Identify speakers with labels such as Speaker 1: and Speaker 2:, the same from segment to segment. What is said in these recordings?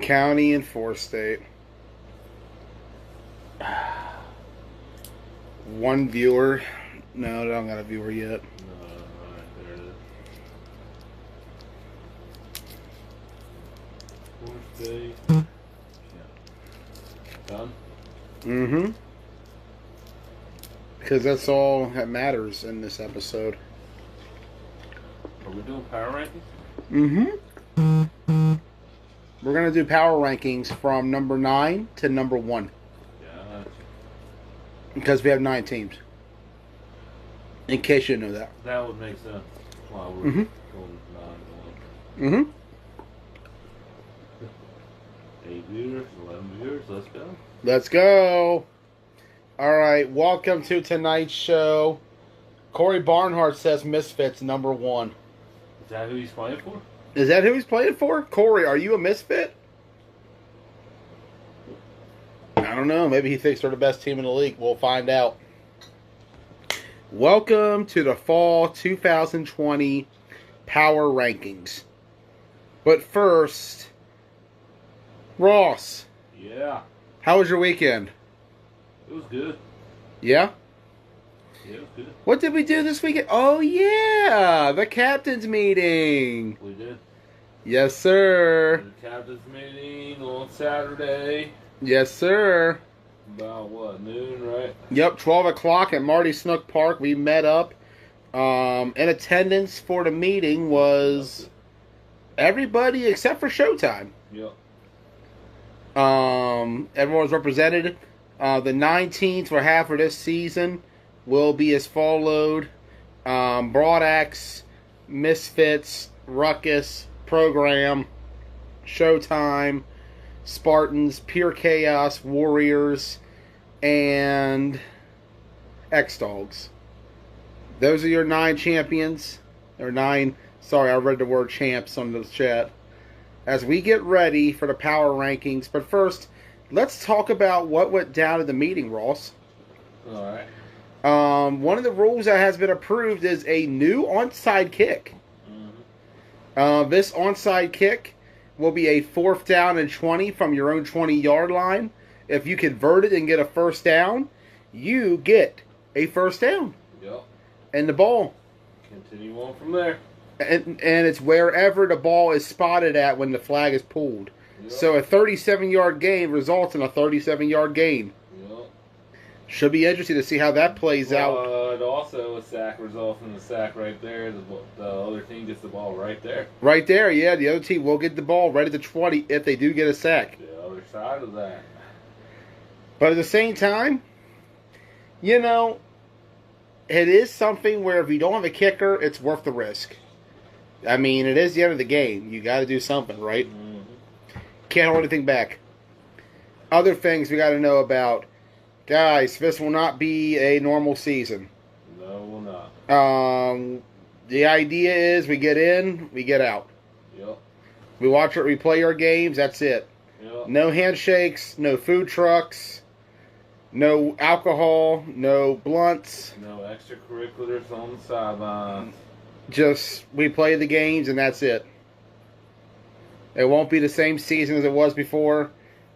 Speaker 1: County and four state. One viewer. No, I don't got a viewer yet.
Speaker 2: No, alright, there it is. Fourth day. Yeah. Done?
Speaker 1: Mm-hmm. Because that's all that matters in this episode.
Speaker 2: Are we doing power rankings?
Speaker 1: Mm-hmm. We're going to do power rankings from number 9 to number 1.
Speaker 2: Yeah.
Speaker 1: Because we have 9 teams. In case you didn't know that.
Speaker 2: That would make sense. Wow, we're
Speaker 1: Mhm.
Speaker 2: going
Speaker 1: Mm-hmm.
Speaker 2: 9 to 1. 8 viewers, 11 viewers, let's go.
Speaker 1: Let's go. All right, welcome to tonight's show. Corey Barnhart says Misfits number 1.
Speaker 2: Is that who he's playing for?
Speaker 1: Is that who he's playing for? Corey, are you a Misfit? I don't know. Maybe he thinks they're the best team in the league. We'll find out. Welcome to the Fall 2020 Power Rankings. But first, Ross,
Speaker 2: Yeah.
Speaker 1: how was your weekend?
Speaker 2: It was good.
Speaker 1: Yeah?
Speaker 2: Yeah, it was good.
Speaker 1: What did we do this weekend? Oh, yeah, the captain's meeting.
Speaker 2: We did.
Speaker 1: Yes, sir.
Speaker 2: The captain's meeting on Saturday.
Speaker 1: Yes, sir.
Speaker 2: About what, noon, right?
Speaker 1: Yep, 12 o'clock at Marty Snook Park. We met up. In attendance for the meeting was everybody except for Showtime.
Speaker 2: Yep.
Speaker 1: Everyone was represented. The 9 teams for half of this season will be as followed. Broad Axe, Misfits, Ruckus, Program, Showtime, Spartans, Pure Chaos, Warriors, and X-Dogs. Those are your 9 champions. Or 9, sorry, I read the word champs on the chat. As we get ready for the power rankings. But first, let's talk about what went down at the meeting, Ross.
Speaker 2: Alright.
Speaker 1: One of the rules that has been approved is a new onside kick.
Speaker 2: Mm-hmm.
Speaker 1: This onside kick will be a 4th down and 20 from your own 20-yard line. If you convert it and get a first down, you get a first down.
Speaker 2: Yep.
Speaker 1: And the ball.
Speaker 2: Continue on from there.
Speaker 1: And it's wherever the ball is spotted at when the flag is pulled.
Speaker 2: Yep.
Speaker 1: So a 37-yard gain results in a 37-yard gain.
Speaker 2: Yep.
Speaker 1: Should be interesting to see how that plays out.
Speaker 2: But also a sack results in the sack right there. The other team gets the ball right there.
Speaker 1: Right there, yeah, the other team will get the ball right at the 20 if they do get a sack.
Speaker 2: The other side of that.
Speaker 1: But at the same time, you know, it is something where if you don't have a kicker, it's worth the risk. I mean, it is the end of the game. You got to do something, right?
Speaker 2: Mm-hmm.
Speaker 1: Can't hold anything back. Other things we got to know about. Guys, this will not be a normal season.
Speaker 2: No, we'll not.
Speaker 1: The idea is we get in, we get out.
Speaker 2: Yep.
Speaker 1: We watch it, we play our games, that's it.
Speaker 2: Yep.
Speaker 1: No handshakes, no food trucks, no alcohol, no blunts.
Speaker 2: No extracurriculars on the sidelines.
Speaker 1: Just, we play the games and that's it. It won't be the same season as it was before.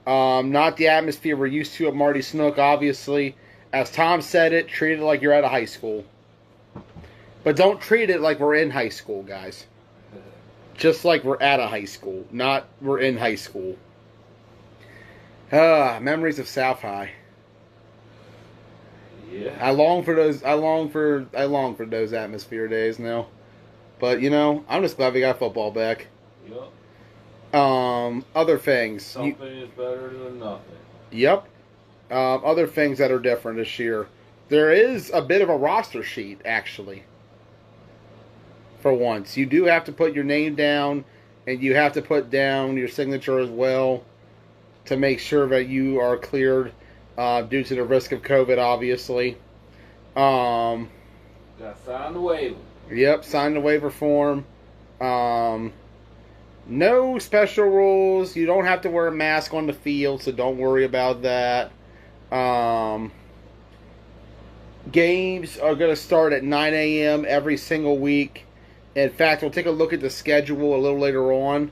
Speaker 1: Not the atmosphere we're used to at Marty Snook, obviously. As Tom said it, treat it like you're at a high school. But don't treat it like we're in high school, guys. Just like we're at a high school, not we're in high school. Memories of South High.
Speaker 2: Yeah.
Speaker 1: I long for those atmosphere days now. But you know, I'm just glad we got football back.
Speaker 2: Yep.
Speaker 1: Other things.
Speaker 2: Something is better than nothing.
Speaker 1: Yep. Other things that are different this year. There is a bit of a roster sheet, actually. For once. You do have to put your name down, and you have to put down your signature as well to make sure that you are cleared due to the risk of COVID, obviously.
Speaker 2: Got signed the waiver.
Speaker 1: Yep, sign the waiver form. No special rules. You don't have to wear a mask on the field, so don't worry about that. Games are going to start at 9 a.m. every single week. In fact, we'll take a look at the schedule a little later on.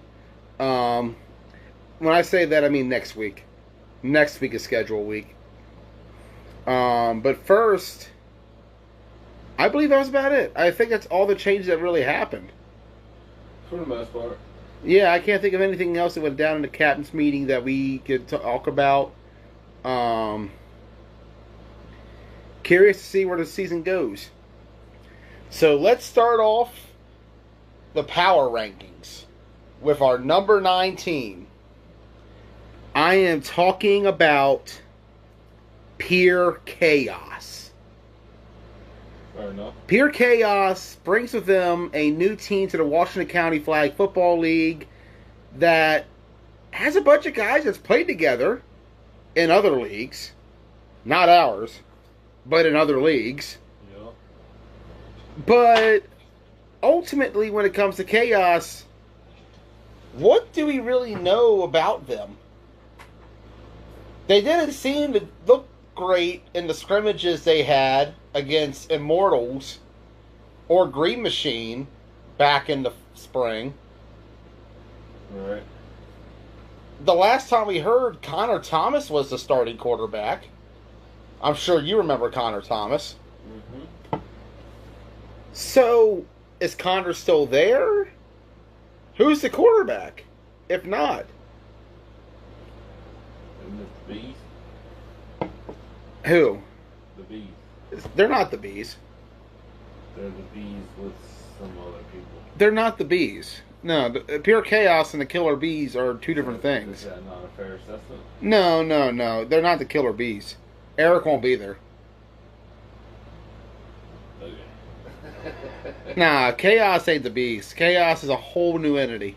Speaker 1: when I say that, I mean next week. Next week is schedule week. But first, I believe that was about it. I think that's all the changes that really happened.
Speaker 2: For the most part.
Speaker 1: Yeah, I can't think of anything else that went down in the captain's meeting that we could talk about. Curious to see where the season goes. So let's start off the power rankings with our number 9 team. I am talking about Pure Chaos.
Speaker 2: Fair enough.
Speaker 1: Pure Chaos brings with them a new team to the Washington County Flag Football League that has a bunch of guys that's played together in other leagues. Not ours, but in other leagues.
Speaker 2: Yeah.
Speaker 1: But ultimately, when it comes to Chaos, what do we really know about them? They didn't seem to look great in the scrimmages they had against Immortals or Green Machine back in the spring.
Speaker 2: Right.
Speaker 1: The last time we heard, Connor Thomas was the starting quarterback. I'm sure you remember Connor Thomas.
Speaker 2: Mm-hmm.
Speaker 1: So, is Connor still there? Who's the quarterback? If not,
Speaker 2: And the Bees.
Speaker 1: who?
Speaker 2: The Bees.
Speaker 1: They're not the Bees.
Speaker 2: They're the Bees with some other people.
Speaker 1: They're not the Bees. No, the Pure Chaos and the Killer Bees are two different things.
Speaker 2: Is that not a fair assessment?
Speaker 1: No. They're not the Killer Bees. Eric won't be there.
Speaker 2: Okay.
Speaker 1: Nah, Chaos ain't the Bees. Chaos is a whole new entity.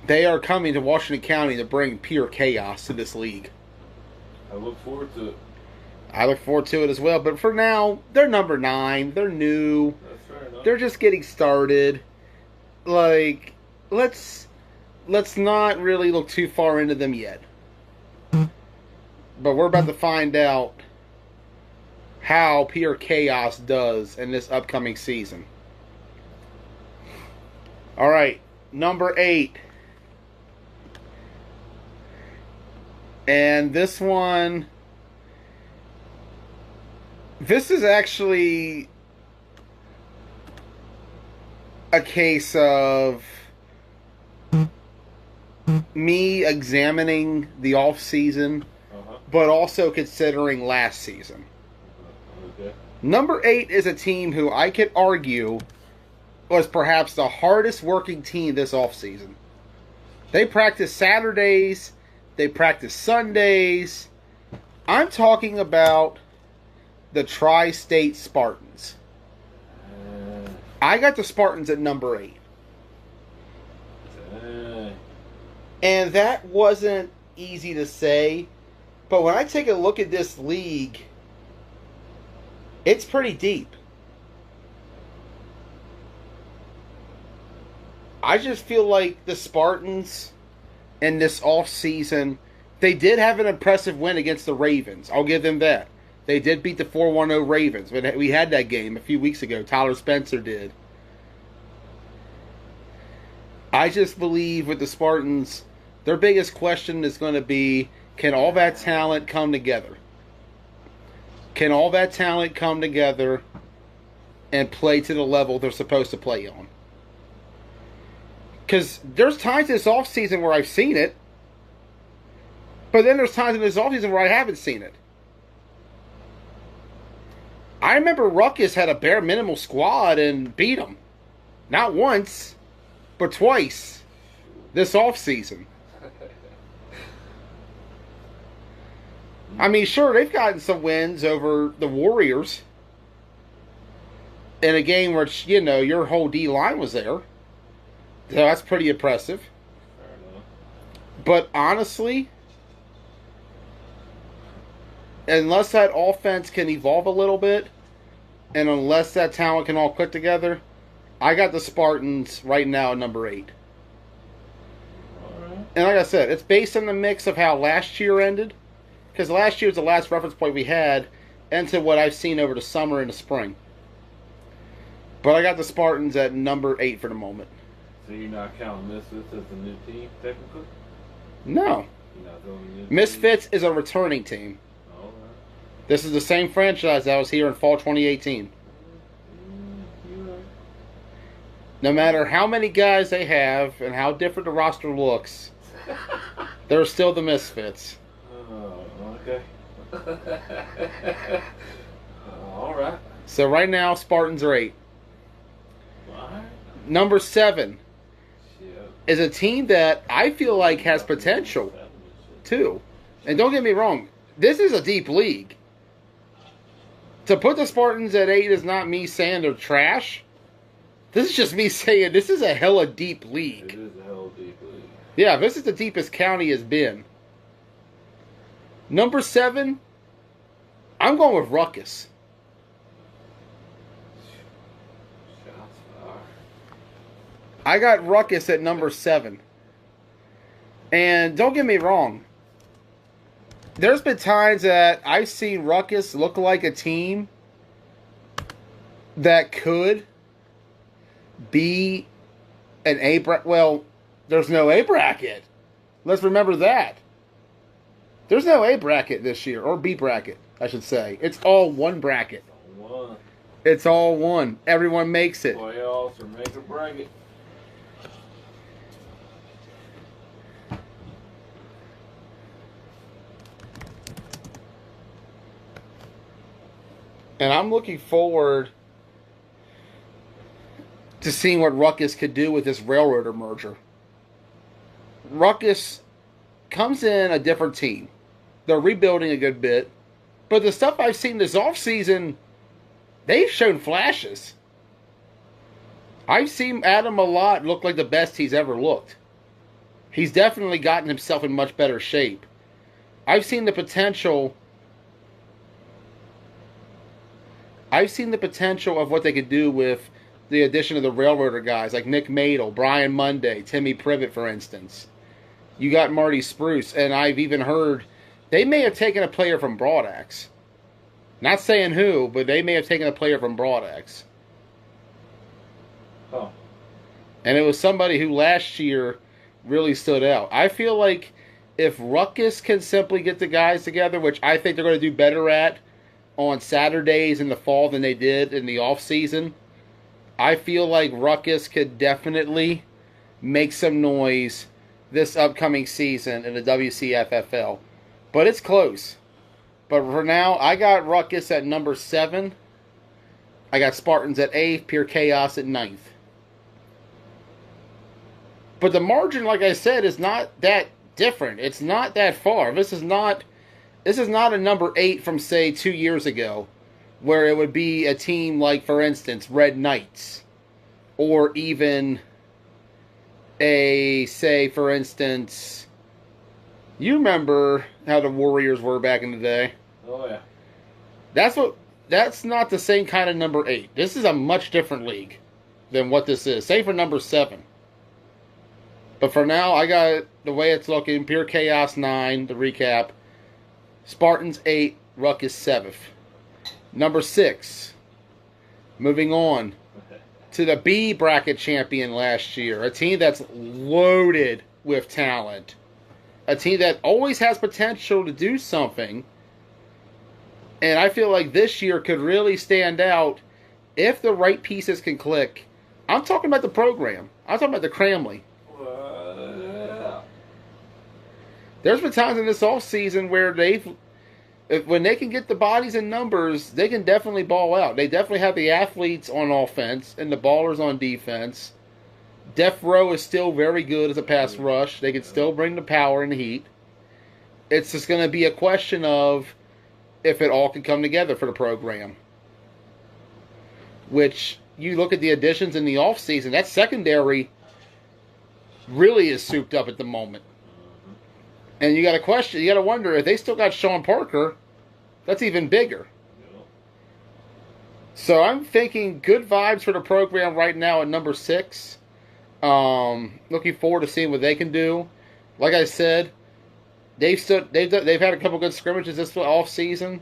Speaker 1: They are coming to Washington County to bring Pure Chaos to this league.
Speaker 2: I look forward to it.
Speaker 1: I look forward to it as well. But for now, they're number 9. They're new.
Speaker 2: That's fair enough.
Speaker 1: They're just getting started. Like, let's not really look too far into them yet. But we're about to find out how Pure Chaos does in this upcoming season. All right, number 8. And this one, this is actually a case of me examining the off season, but also considering last season.
Speaker 2: Okay.
Speaker 1: Number 8 is a team who I could argue was perhaps the hardest working team this offseason. They practice Saturdays, they practice Sundays. I'm talking about the Tri-State Spartans. I got the Spartans at number 8. And that wasn't easy to say, but when I take a look at this league, it's pretty deep. I just feel like the Spartans in this offseason, they did have an impressive win against the Ravens. I'll give them that. They did beat the 4-1-0 Ravens. We had that game a few weeks ago. Tyler Spencer did. I just believe with the Spartans, their biggest question is going to be, can all that talent come together? Can all that talent come together and play to the level they're supposed to play on? Because there's times this offseason where I've seen it, but then there's times in this offseason where I haven't seen it. I remember Ruckus had a bare minimal squad and beat them. Not once, but twice this offseason. I mean, sure, they've gotten some wins over the Warriors in a game where, you know, your whole D-line was there. So that's pretty impressive.
Speaker 2: Fair enough.
Speaker 1: But honestly, unless that offense can evolve a little bit, and unless that talent can all click together, I got the Spartans right now at number 8.
Speaker 2: All right.
Speaker 1: And like I said, it's based on the mix of how last year ended, because last year was the last reference point we had into what I've seen over the summer and the spring. But I got the Spartans at number 8 for the moment.
Speaker 2: So you're not counting Misfits as a new team, technically?
Speaker 1: No.
Speaker 2: You're not throwing a new
Speaker 1: Misfits is a returning team.
Speaker 2: All right.
Speaker 1: This is the same franchise that was here in fall 2018.
Speaker 2: You're right.
Speaker 1: No matter how many guys they have and how different the roster looks, they're still the Misfits.
Speaker 2: Oh, okay. All right.
Speaker 1: So right now, Spartans are 8.
Speaker 2: All right.
Speaker 1: Number 7
Speaker 2: Shit.
Speaker 1: is a team that I feel like has potential, too. And don't get me wrong, this is a deep league. To put the Spartans at 8 is not me saying they're trash. This is just me saying this is a hella deep
Speaker 2: It
Speaker 1: league.
Speaker 2: is a hell of a deep league.
Speaker 1: Yeah, this is the deepest county has been. Number 7, I'm going with Ruckus.
Speaker 2: Shots fired.
Speaker 1: I got Ruckus at number 7. And don't get me wrong, there's been times that I've seen Ruckus look like a team that could be an A bracket. Well, there's no A bracket. Let's remember that. There's no A bracket this year, or B bracket, I should say. It's all one bracket.
Speaker 2: One.
Speaker 1: It's all one. Everyone makes it.
Speaker 2: Playoffs or make or break it.
Speaker 1: And I'm looking forward to seeing what Ruckus could do with this Railroader merger. Ruckus comes in a different team. They're rebuilding a good bit. But the stuff I've seen this offseason, they've shown flashes. I've seen Adam Malott look like the best he's ever looked. He's definitely gotten himself in much better shape. I've seen the potential of what they could do with the addition of the Railroader guys like Nick Madel, Brian Monday, Timmy Privet, for instance. You got Marty Spruce, and I've even heard they may have taken a player from Broadax. Not saying who, but they may have taken a player from Broadax.
Speaker 2: Oh.
Speaker 1: And it was somebody who last year really stood out. I feel like if Ruckus can simply get the guys together, which I think they're going to do better at on Saturdays in the fall than they did in the off-season, I feel like Ruckus could definitely make some noise this upcoming season in the WCFFL. But it's close. But for now, I got Ruckus at number 7. I got Spartans at 8th, Pure Chaos at 9th. But the margin, like I said, is not that different. It's not that far. This is not a number 8 from, say, 2 years ago, where it would be a team like, for instance, Red Knights, or even say, for instance, you remember how the Warriors were back in the day.
Speaker 2: Oh, yeah.
Speaker 1: That's not the same kind of number 8. This is a much different league than what this is. Say for number 7. But for now, I got the way it's looking. Pure Chaos 9, the recap. Spartans 8, Ruckus 7th. Number 6. Moving on to the B bracket champion last year. A team that's loaded with talent. A team that always has potential to do something. And I feel like this year could really stand out if the right pieces can click. I'm talking about the program. I'm talking about the Cramley. There's been times in this offseason where when they can get the bodies and numbers, they can definitely ball out. They definitely have the athletes on offense and the ballers on defense. Death Row is still very good as a pass rush. They can still bring the power and the heat. It's just going to be a question of if it all can come together for the program. Which, you look at the additions in the offseason, that secondary really is souped up at the moment. And you got to wonder, if they still got Sean Parker, that's even bigger. So I'm thinking good vibes for the program right now at number 6. Looking forward to seeing what they can do. Like I said, they've had a couple good scrimmages this off season.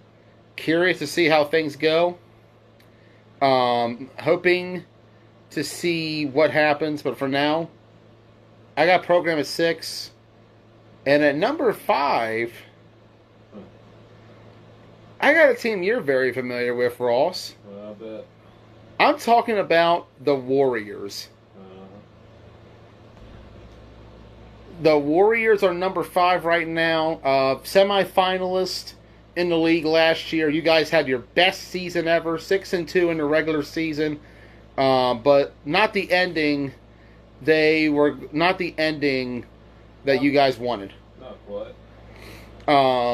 Speaker 1: Curious to see how things go. Hoping to see what happens, but for now, I got program at 6. And at number 5, I got a team you're very familiar with, Ross.
Speaker 2: Well, I bet.
Speaker 1: I'm talking about the Warriors. The Warriors are number 5 right now. Semi-finalist in the league last year. You guys had your best season ever, 6-2 in the regular season, but not the ending. They were not the ending that you guys wanted.
Speaker 2: Not quite.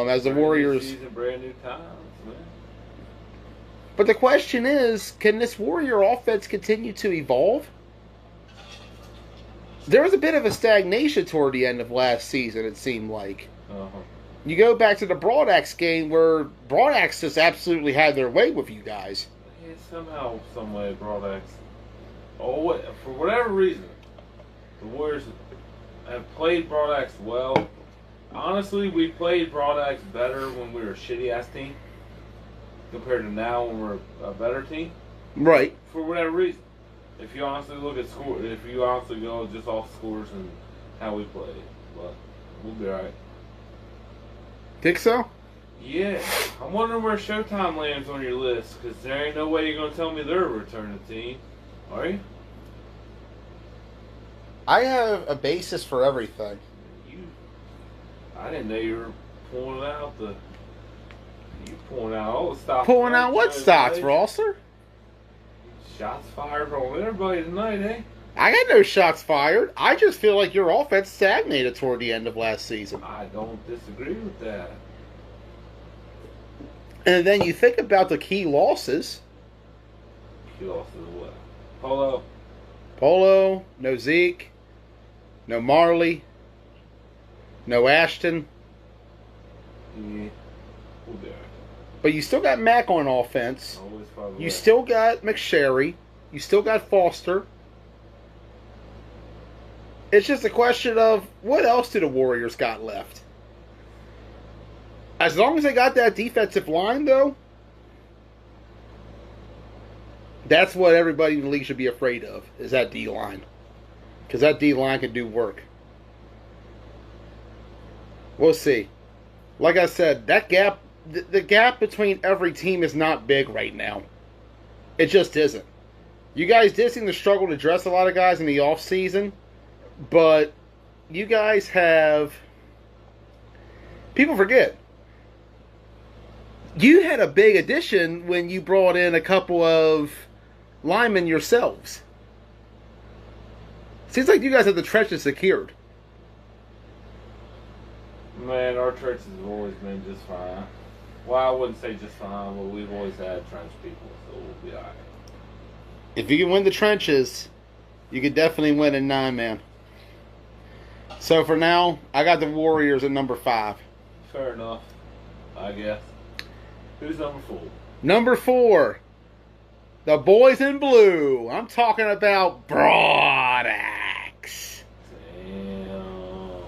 Speaker 1: As the Warriors.
Speaker 2: New season, brand new times, man.
Speaker 1: But the question is, can this Warrior offense continue to evolve? There was a bit of a stagnation toward the end of last season, it seemed like. You go back to the Broadax game where Broadax just absolutely had their way with you guys.
Speaker 2: Yeah, somehow, some way, Broadax. For whatever reason, the Warriors have played Broadax well. Honestly, we played Broadax better when we were a shitty-ass team compared to now when we're a better team.
Speaker 1: Right.
Speaker 2: For whatever reason. If you honestly look at score, if you honestly go just off scores and how we played, but we'll be alright.
Speaker 1: Think so?
Speaker 2: Yeah. I'm wondering where Showtime lands on your list, because there ain't no way you're going to tell me they're a returning team. Are you?
Speaker 1: I have a basis for everything.
Speaker 2: I didn't know you were pulling out all the stocks.
Speaker 1: Pulling out what stocks, Rosser?
Speaker 2: Shots fired on everybody tonight, eh?
Speaker 1: I got no shots fired. I just feel like your offense stagnated toward the end of last season.
Speaker 2: I don't disagree with that.
Speaker 1: And then you think about the key losses.
Speaker 2: Key losses what?
Speaker 1: Polo, no Zeke, no Marley, no Ashton.
Speaker 2: Yeah, we'll be alright.
Speaker 1: But you still got Mack on offense. You still got McSherry. You still got Foster. It's just a question of what else do the Warriors got left? As long as they got that defensive line, though, that's what everybody in the league should be afraid of, is that D-line. Because that D-line can do work. We'll see. Like I said, that gap, the gap between every team is not big right now. It just isn't. You guys did seem to struggle to dress a lot of guys in the offseason, but you guys have... People forget. You had a big addition when you brought in a couple of linemen yourselves. Seems like you guys have the trenches secured.
Speaker 2: Man, our trenches have always been just fine. Well, I wouldn't say just fine, but we've always had trench people, so we'll be alright.
Speaker 1: If you can win the trenches, you can definitely win in 9-man. So for now, I got the Warriors at number 5.
Speaker 2: Fair enough, I guess. Who's number 4?
Speaker 1: Number 4, the boys in blue. I'm talking about Broadax.
Speaker 2: Damn.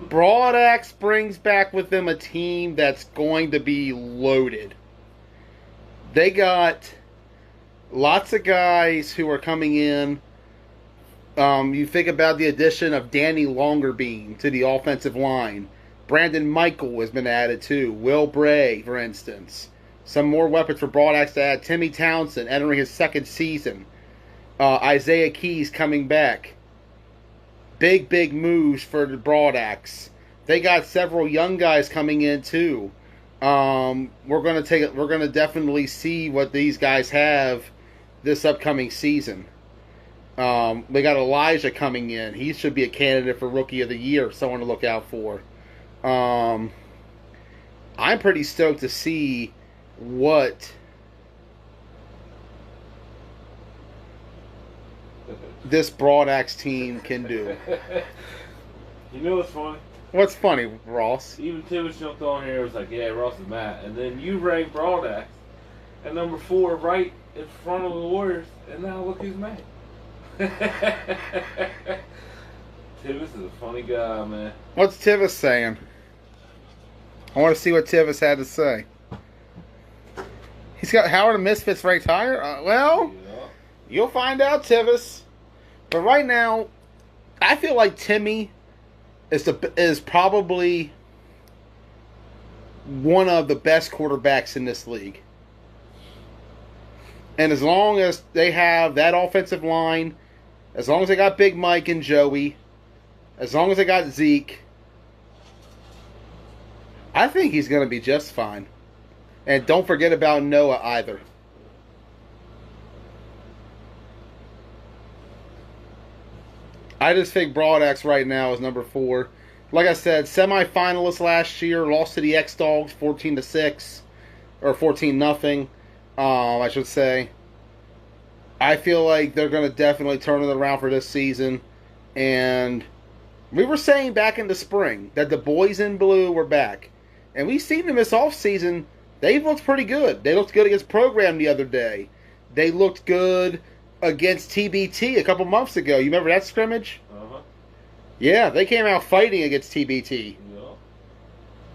Speaker 1: Broadax brings back with them a team that's going to be loaded. They got lots of guys who are coming in. You think about the addition of Danny Longerbean to the offensive line. Brandon Michael has been added too. Will Bray, for instance. Some more weapons for Broadax to add. Timmy Townsend entering his 2nd season. Isaiah Keys coming back. Big moves for the Broadax. They got several young guys coming in too. We're gonna definitely see what these guys have this upcoming season. We got Elijah coming in. He should be a candidate for Rookie of the Year. Someone to look out for. I'm pretty stoked to see what this Broadax team can do.
Speaker 2: You know what's funny?
Speaker 1: What's funny, Ross?
Speaker 2: Even Tibbs jumped on here and was like, yeah, Ross is mad. And then you ranked Broadax at number 4 right in front of the Warriors, and now look who's mad. Tibbs is a funny guy, man.
Speaker 1: What's Tivis saying? I want to see what Tivis had to say. He's got Howard and Misfits ranked higher? Yeah. You'll find out, Tivis. But right now, I feel like Timmy is probably one of the best quarterbacks in this league. And as long as they have that offensive line, as long as they got Big Mike and Joey, as long as they got Zeke, I think he's going to be just fine. And don't forget about Noah either. I just think Broadax right now is number 4. Like I said, semifinalists last year, lost to the X-Dogs 14-6 or 14-0. I should say. I feel like they're going to definitely turn it around for this season. And we were saying back in the spring that the boys in blue were back. And we've seen them this offseason. They've looked pretty good. They looked good against Program the other day. They looked good against TBT a couple months ago. You remember that scrimmage?
Speaker 2: Uh-huh.
Speaker 1: Yeah, they came out fighting against TBT.
Speaker 2: Yeah.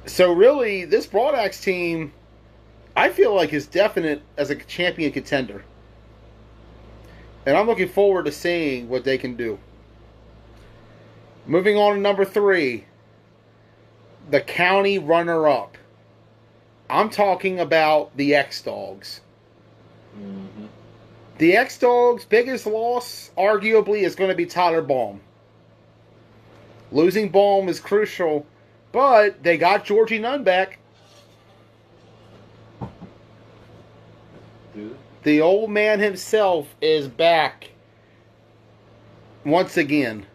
Speaker 1: So really, this Broadax team, I feel like, is definite as a champion contender. And I'm looking forward to seeing what they can do. Moving on to number 3. The county runner-up. I'm talking about the X-Dogs.
Speaker 2: Mm-hmm.
Speaker 1: The X-Dogs' biggest loss, arguably, is going to be Tyler Baum. Losing Baum is crucial, but they got Georgie Nunn back.
Speaker 2: Dude.
Speaker 1: The old man himself is back once again.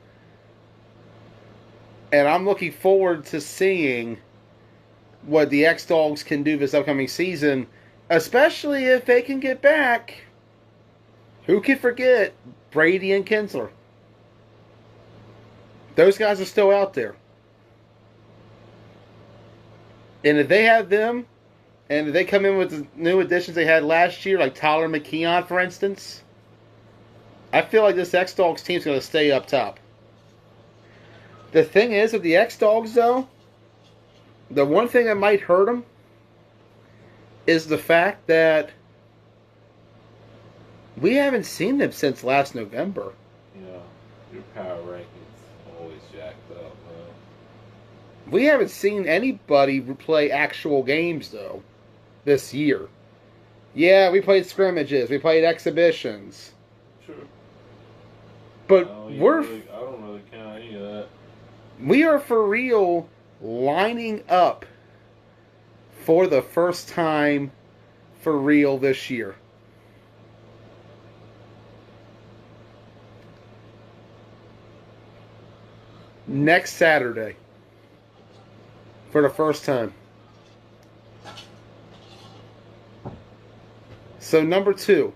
Speaker 1: And I'm looking forward to seeing what the X-Dogs can do this upcoming season, especially if they can get back. Who can forget Brady and Kinsler? Those guys are still out there. And if they have them, and if they come in with the new additions they had last year, like Tyler McKeon, for instance, I feel like this X-Dogs team's going to stay up top. The thing is, with the X-Dogs, though, the one thing that might hurt them is the fact that we haven't seen them since last November.
Speaker 2: Yeah, your power rankings always jacked up, man.
Speaker 1: We haven't seen anybody play actual games, though, this year. Yeah, we played scrimmages. We played exhibitions.
Speaker 2: Sure.
Speaker 1: But
Speaker 2: I don't really count any of that.
Speaker 1: we are for real lining up for the first time for real this year. Next Saturday. For the first time. So number 2.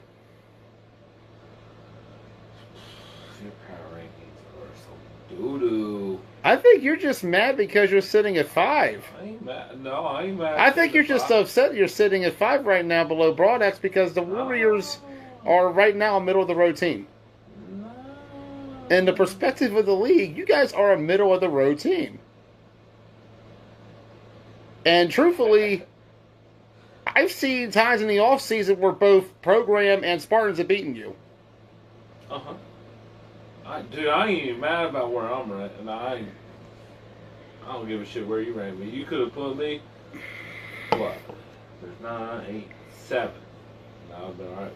Speaker 2: Your power rankings are so doo-doo.
Speaker 1: I think you're just mad because you're sitting at 5.
Speaker 2: I ain't mad. No, I ain't mad.
Speaker 1: I think you're just upset you're sitting at 5 right now below Broadax because the Warriors are right now a middle of the road team.
Speaker 2: No.
Speaker 1: In the perspective of the league, you guys are a middle of the road team. And truthfully, I've seen times in the offseason where both Program and Spartans have beaten you.
Speaker 2: Uh-huh. Dude, I ain't even mad about where I'm at, and I don't give a shit where you rank me. You could have put me, what? There's 9, 8, 7. No, I've been alright.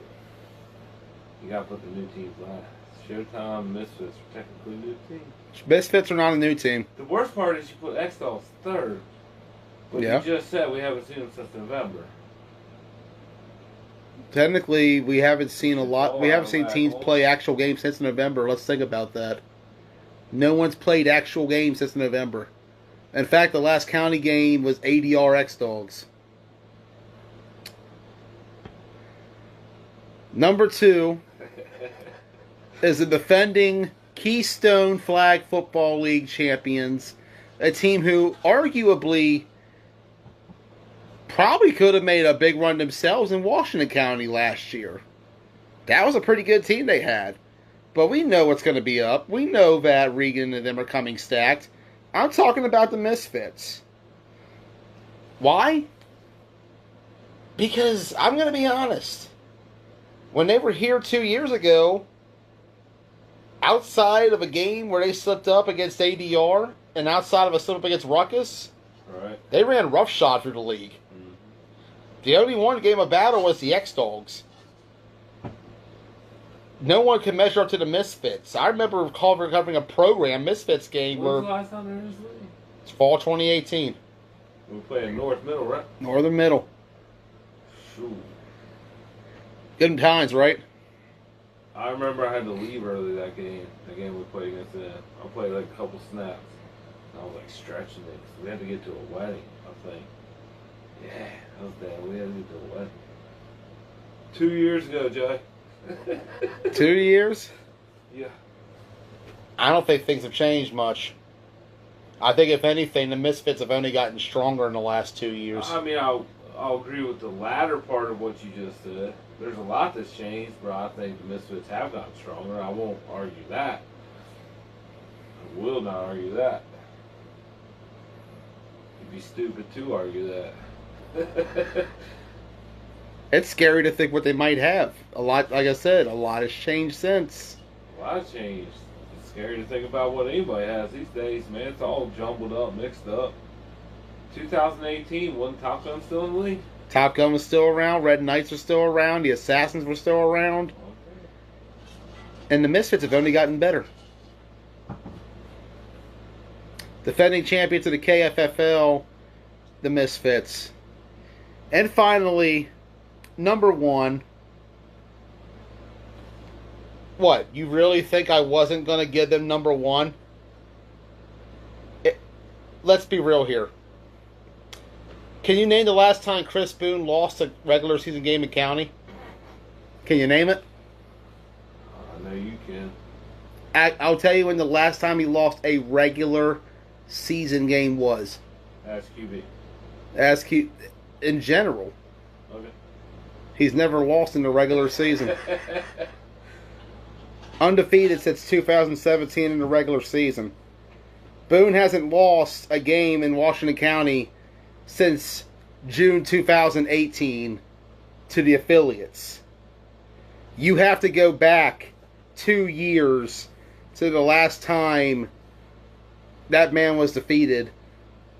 Speaker 2: You gotta put the new teams last. Showtime, Misfits are technically new teams.
Speaker 1: Misfits are not a new team.
Speaker 2: The worst part is you put X-Dolls third. But
Speaker 1: Yeah.
Speaker 2: you just said we haven't seen them since November.
Speaker 1: Technically, we haven't seen a lot. We haven't seen teams play actual games since November. Let's think about that. No one's played actual games since November. In fact, the last county game was ADR X-Dogs. Number 2 is the defending Keystone Flag Football League champions, a team who arguably probably could have made a big run themselves in Washington County last year. That was a pretty good team they had. But we know what's going to be up. We know that Regan and them are coming stacked. I'm talking about the Misfits. Why? Because I'm going to be honest. When they were here 2 years ago, outside of a game where they slipped up against ADR, and outside of a slip up against Ruckus,
Speaker 2: Right.
Speaker 1: they ran roughshod through the league.
Speaker 2: Mm-hmm.
Speaker 1: The only one game of battle was the X-Dogs. No one could measure up to the Misfits. I remember covering a program, Misfits game,
Speaker 2: When was
Speaker 1: where
Speaker 2: the last time they were in this league?
Speaker 1: it's fall 2018.
Speaker 2: We were playing North Middle, right?
Speaker 1: Northern Middle.
Speaker 2: Shoot.
Speaker 1: Good times, right?
Speaker 2: I remember I had to leave early that game. The game we played against them. I played like a couple snaps. And I was like stretching it. 'Cause we had to get to a wedding, I think. Yeah, that was bad. We had to get to a wedding. 2 years ago, Jay.
Speaker 1: 2 years?
Speaker 2: Yeah.
Speaker 1: I don't think things have changed much. I think, if anything, the Misfits have only gotten stronger in the last 2 years.
Speaker 2: I mean, I'll agree with the latter part of what you just said. There's a lot that's changed, but I think the Misfits have gotten stronger. I won't argue that. I will not argue that. It'd be stupid to argue that.
Speaker 1: It's scary to think what they might have. A lot, like I said, a lot has changed since.
Speaker 2: A lot has changed. It's scary to think about what anybody has these days, man. It's all jumbled up, mixed up. 2018, wasn't Top Gun still in the league?
Speaker 1: Top Gun was still around. Red Knights were still around. The Assassins were still around.
Speaker 2: Okay.
Speaker 1: And the Misfits have only gotten better. Defending champions of the KFFL, the Misfits. And finally, number one. What? You really think I wasn't going to give them number one? Let's be real here. Can you name the last time Chris Boone lost a regular season game in county? Can you name it?
Speaker 2: I know you can.
Speaker 1: I'll tell you when the last time he lost a regular season game was.
Speaker 2: Ask QB.
Speaker 1: In general.
Speaker 2: Okay.
Speaker 1: He's never lost in the regular season. Undefeated since 2017 in the regular season. Boone hasn't lost a game in Washington County since June 2018 to the affiliates. You have to go back 2 years to the last time that man was defeated.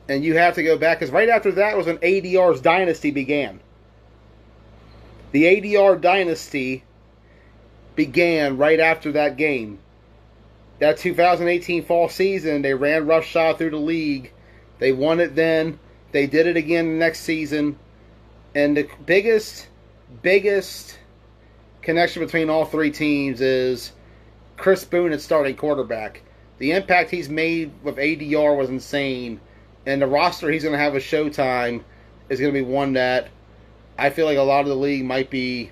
Speaker 1: And you have to go back, because right after that was when ADR's dynasty began. The ADR dynasty began right after that game. That 2018 fall season, they ran roughshod through the league. They won it then. They did it again the next season. And the biggest connection between all three teams is Chris Boone at starting quarterback. The impact he's made with ADR was insane. And the roster he's going to have with Showtime is going to be one that I feel like a lot of the league might be...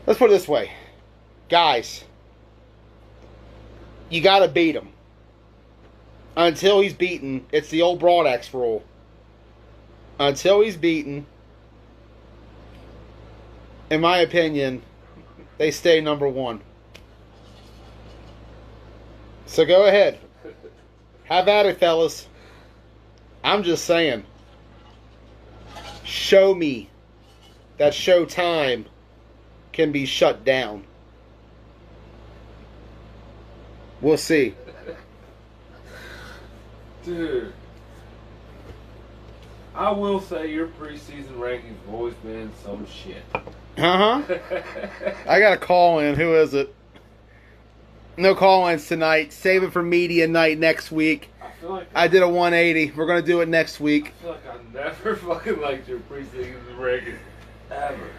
Speaker 1: Let's put it this way. Guys, you got to beat him. Until he's beaten, it's the old Broad Axe rule. Until he's beaten, in my opinion, they stay number one. So go ahead. Have at it, fellas. I'm just saying. Show me that Showtime can be shut down. We'll see.
Speaker 2: Dude, I will say your preseason rankings have always been some shit.
Speaker 1: I got a call in. Who is it? No call-ins tonight. Save it for media night next week. I did a 180. We're going to do it next week.
Speaker 2: I feel like I never fucking liked your preseason rankings. Ever.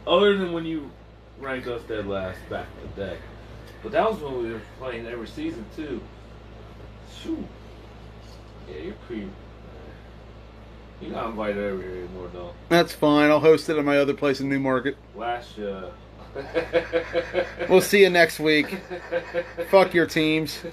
Speaker 2: Other than when you ranked us dead last back in the day. But that was when we were playing every season, too. Shoot. Yeah, you're creep. You're not invited over here anymore, though.
Speaker 1: That's fine. I'll host it at my other place in Newmarket.
Speaker 2: Last
Speaker 1: We'll see you next week. Fuck your teams.